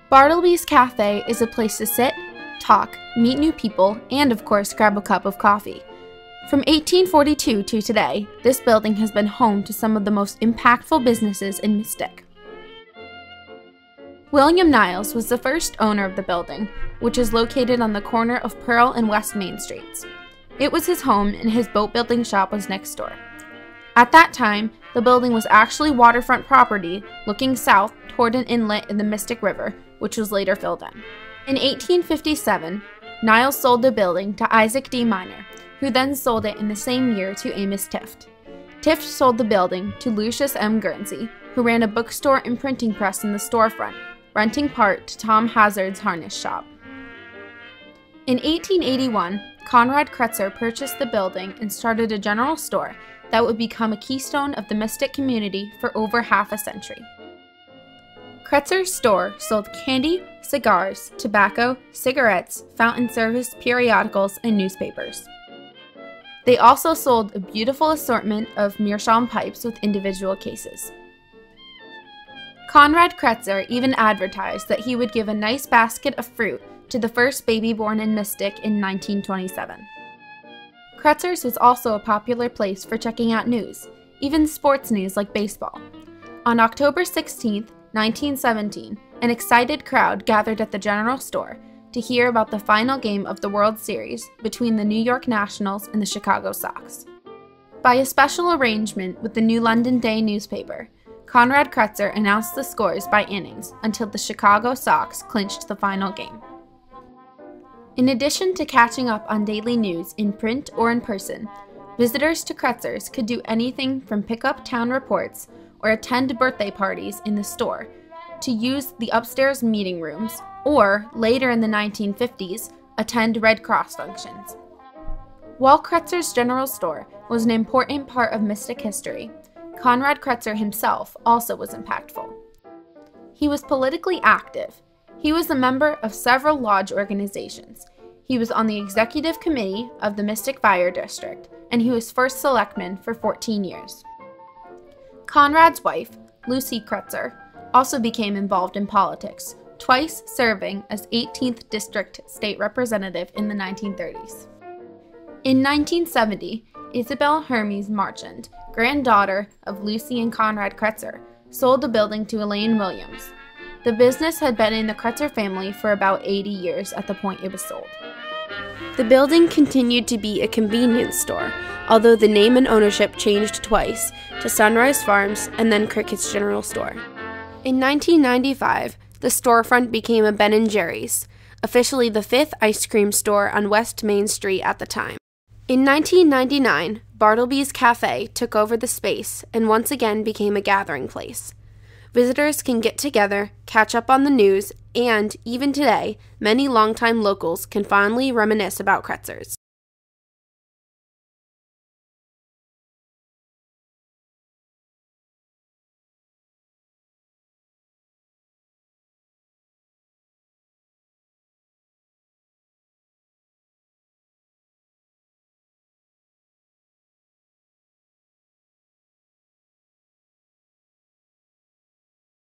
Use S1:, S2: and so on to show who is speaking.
S1: Bartleby's Cafe is a place to sit, talk, meet new people, and of course grab a cup of coffee. From 1842 to today, this building has been home to some of the most impactful businesses in Mystic. William Niles was the first owner of the building, which is located on the corner of Pearl and West Main Streets. It was his home and his boat building shop was next door. At that time, the building was actually waterfront property looking south toward an inlet in the Mystic River, which was later filled in. In 1857, Niles sold the building to Isaac D. Miner, who then sold it in the same year to Amos Tift. Tift sold the building to Lucius M. Guernsey, who ran a bookstore and printing press in the storefront, renting part to Tom Hazard's harness shop. In 1881, Conrad Kretzer purchased the building and started a general store that would become a keystone of the Mystic community for over half a century. Kretzer's store sold candy, cigars, tobacco, cigarettes, fountain service, periodicals, and newspapers. They also sold a beautiful assortment of meerschaum pipes with individual cases. Conrad Kretzer even advertised that he would give a nice basket of fruit to the first baby born in Mystic in 1927. Kretzer's was also a popular place for checking out news, even sports news like baseball. On October 16, 1917, an excited crowd gathered at the general store to hear about the final game of the World Series between the New York Nationals and the Chicago Sox. By a special arrangement with the New London Day newspaper, Conrad Kretzer announced the scores by innings until the Chicago Sox clinched the final game. In addition to catching up on daily news in print or in person, visitors to Kretzer's could do anything from pick up town reports or attend birthday parties in the store, to use the upstairs meeting rooms, or, later in the 1950s, attend Red Cross functions. While Kretzer's general store was an important part of Mystic history, Conrad Kretzer himself also was impactful. He was politically active. He was a member of several lodge organizations. He was on the executive committee of the Mystic Fire District, and he was first selectman for 14 years. Conrad's wife, Lucy Kretzer, also became involved in politics, twice serving as 18th District State Representative in the 1930s. In 1970, Isabel Hermes Marchand, granddaughter of Lucy and Conrad Kretzer, sold the building to Elaine Williams. The business had been in the Kretzer family for about 80 years at the point it was sold. The building continued to be a convenience store, although the name and ownership changed twice to Sunrise Farms and then Crickett's General Store. In 1995, the storefront became a Ben & Jerry's, officially the 5th ice cream store on West Main Street at the time. In 1999, Bartleby's Cafe took over the space and once again became a gathering place. Visitors can get together, catch up on the news, and, even today, many longtime locals can fondly reminisce about Kretzer's.